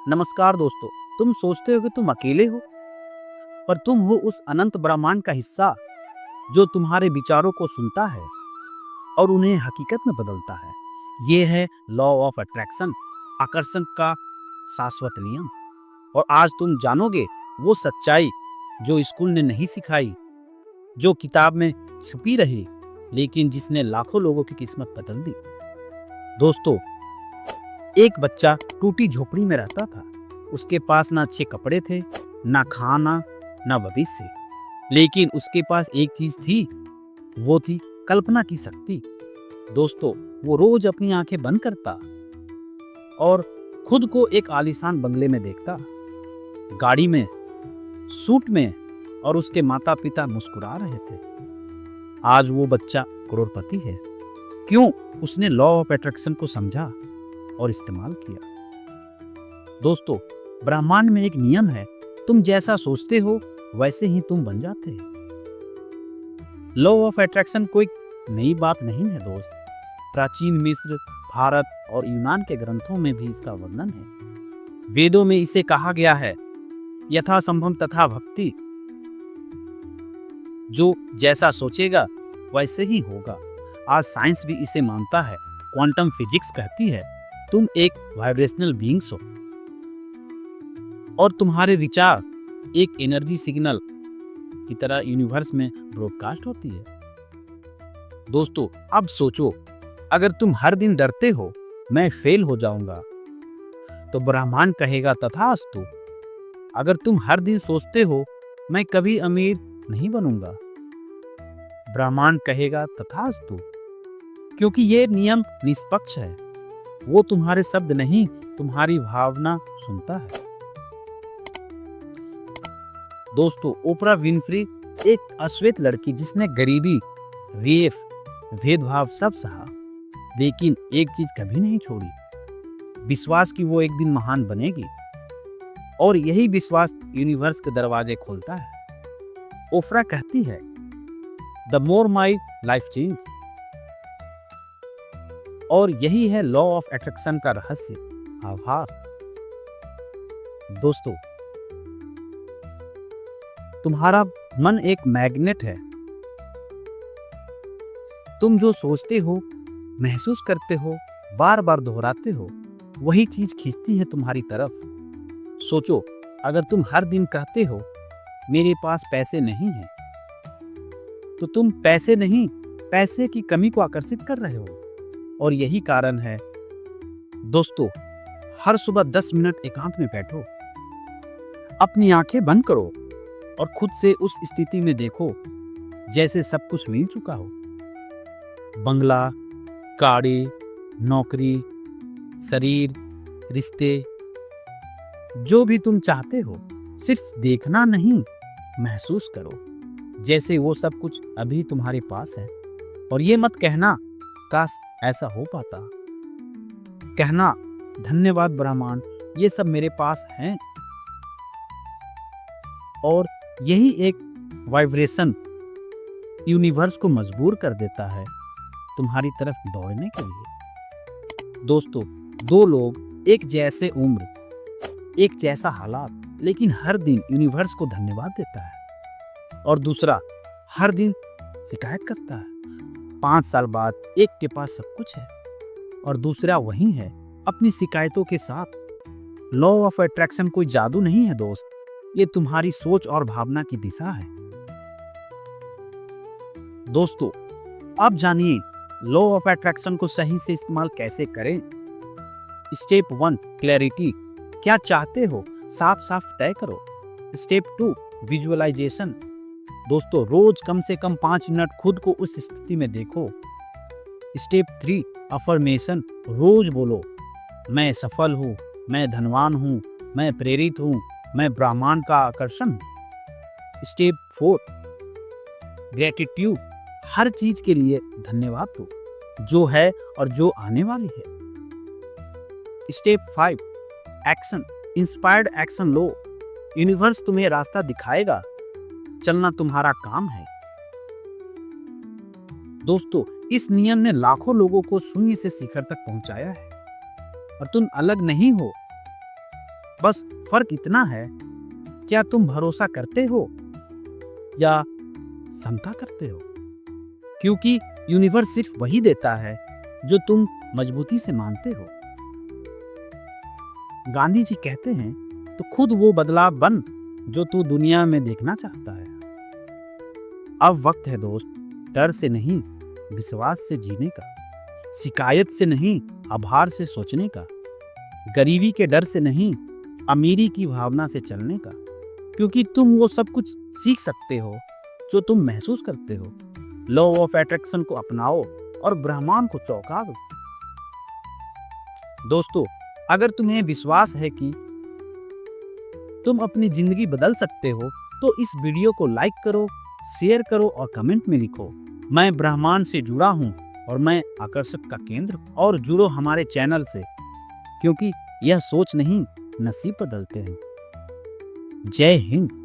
नमस्कार दोस्तों। तुम सोचते हो कि तुम अकेले हो, पर तुम हो उस अनंत ब्रह्मांड का हिस्सा जो तुम्हारे विचारों को सुनता है और उन्हें हकीकत में बदलता है। ये है लॉ ऑफ अट्रैक्शन, आकर्षण का शाश्वत नियम। और आज तुम जानोगे वो सच्चाई जो स्कूल ने नहीं सिखाई, जो किताब में छुपी रही, लेकिन जिसने लाखों लोगों की किस्मत बदल दी। दोस्तों, एक बच्चा टूटी झोपड़ी में रहता था। उसके पास ना अच्छे कपड़े थे, ना खाना, ना भविष्य, लेकिन उसके पास एक चीज थी, वो थी कल्पना की शक्ति। दोस्तों, वो रोज अपनी आंखें बंद करता और खुद को एक आलीशान बंगले में देखता, गाड़ी में, सूट में, और उसके माता पिता मुस्कुरा रहे थे। आज वो बच्चा करोड़पति है। क्यों? उसने लॉ ऑफ अट्रैक्शन को समझा और इस्तेमाल किया। दोस्तों, ब्रह्मांड में एक नियम है, तुम जैसा सोचते हो वैसे ही तुम बन जाते हो। लॉ ऑफ अट्रैक्शन कोई नई बात नहीं है दोस्त। प्राचीन मिस्र, भारत और यूनान के ग्रंथों में भी इसका वर्णन है। वेदों में इसे कहा गया है, यथा संभव तथा भक्ति। जो जैसा सोचेगा वैसे ही होगा। आज साइंस भी इसे मानता है। क्वांटम फिजिक्स कहती है तुम एक वाइब्रेशनल बीइंग्स हो और तुम्हारे विचार एक एनर्जी सिग्नल की तरह यूनिवर्स में ब्रॉडकास्ट होती है। दोस्तों, अब सोचो, अगर तुम हर दिन डरते हो मैं फेल हो जाऊंगा, तो ब्रह्मांड कहेगा तथास्तु। अगर तुम हर दिन सोचते हो मैं कभी अमीर नहीं बनूंगा, ब्रह्मांड कहेगा तथास्तु। क्योंकि ये नियम निष्पक्ष है। वो तुम्हारे शब्द नहीं, तुम्हारी भावना सुनता है। दोस्तों, ओपरा विनफ्री एक अश्वेत लड़की जिसने गरीबी, रेप, भेदभाव सब सहा, लेकिन एक चीज कभी नहीं छोड़ी, विश्वास कि वो एक दिन महान बनेगी। और यही विश्वास यूनिवर्स के दरवाजे खोलता है। ओपरा कहती है, the more my life change. और यही है लॉ ऑफ अट्रैक्शन का रहस्य। आभार। दोस्तों, तुम्हारा मन एक मैग्नेट है। तुम जो सोचते हो, महसूस करते हो, बार बार दोहराते हो, वही चीज खींचती है तुम्हारी तरफ। सोचो, अगर तुम हर दिन कहते हो मेरे पास पैसे नहीं हैं, तो तुम पैसे नहीं, पैसे की कमी को आकर्षित कर रहे हो। और यही कारण है दोस्तों, हर सुबह 10 मिनट एकांत में बैठो, अपनी आंखें बंद करो और खुद से उस स्थिति में देखो जैसे सब कुछ मिल चुका हो। बंगला, गाड़ी, नौकरी, शरीर, रिश्ते, जो भी तुम चाहते हो, सिर्फ देखना नहीं, महसूस करो जैसे वो सब कुछ अभी तुम्हारे पास है। और ये मत कहना काश ऐसा हो पाता, कहना धन्यवाद ब्रह्मांड, ये सब मेरे पास हैं। और यही एक वाइब्रेशन यूनिवर्स को मजबूर कर देता है तुम्हारी तरफ दौड़ने के लिए। दोस्तों, दो लोग, एक जैसे उम्र, एक जैसा हालात, लेकिन हर दिन यूनिवर्स को धन्यवाद देता है और दूसरा हर दिन शिकायत करता है। 5 साल बाद एक के पास सब कुछ है और दूसरा वही है अपनी शिकायतों के साथ। लॉ ऑफ अट्रैक्शन कोई जादू नहीं है दोस्त, ये तुम्हारी सोच और भावना की दिशा है। दोस्तों, अब जानिए लॉ ऑफ अट्रैक्शन को सही से इस्तेमाल कैसे करें। Step 1, clarity. क्या चाहते हो साफ साफ तय करो। Step 2, visualization. दोस्तों, रोज कम से कम 5 मिनट खुद को उस स्थिति में देखो। Step 3, affirmation. रोज बोलो, मैं सफल हूँ, मैं धनवान हूँ, मैं प्रेरित हूँ, मैं ब्रह्मांड का आकर्षण हूँ। Step 4, gratitude. हर चीज के लिए धन्यवाद दो, जो है और जो आने वाली है। Step 5, action. इंस्पायर्ड एक्शन लो। यूनिवर्स तुम्हें रास्ता दिखाएगा, चलना तुम्हारा काम है। दोस्तों, इस नियम ने लाखों लोगों को शून्य से शिखर तक पहुंचाया है और तुम अलग नहीं हो। बस फर्क इतना है, क्या तुम भरोसा करते हो या शंका करते हो? क्योंकि यूनिवर्स सिर्फ वही देता है जो तुम मजबूती से मानते हो। गांधी जी कहते हैं, तो खुद वो बदलाव बन जो तू दुनिया में देखना चाहता है। अब वक्त है दोस्त, डर से नहीं विश्वास से जीने का, शिकायत से नहीं आभार से सोचने का, गरीबी के डर से नहीं अमीरी की भावना से चलने का। क्योंकि तुम वो सब कुछ सीख सकते हो जो तुम महसूस करते हो। लॉ ऑफ अट्रैक्शन को अपनाओ और ब्रह्मांड को चौंका दो। दोस्तों, अगर तुम्हें विश्वास है कि तुम अपनी जिंदगी बदल सकते हो, तो इस वीडियो को लाइक करो, शेयर करो और कमेंट में लिखो, मैं ब्रह्मांड से जुड़ा हूं और मैं आकर्षक का केंद्र हूं। और जुड़ो हमारे चैनल से, क्योंकि यह सोच नहीं नसीब बदलते हैं। जय हिंद।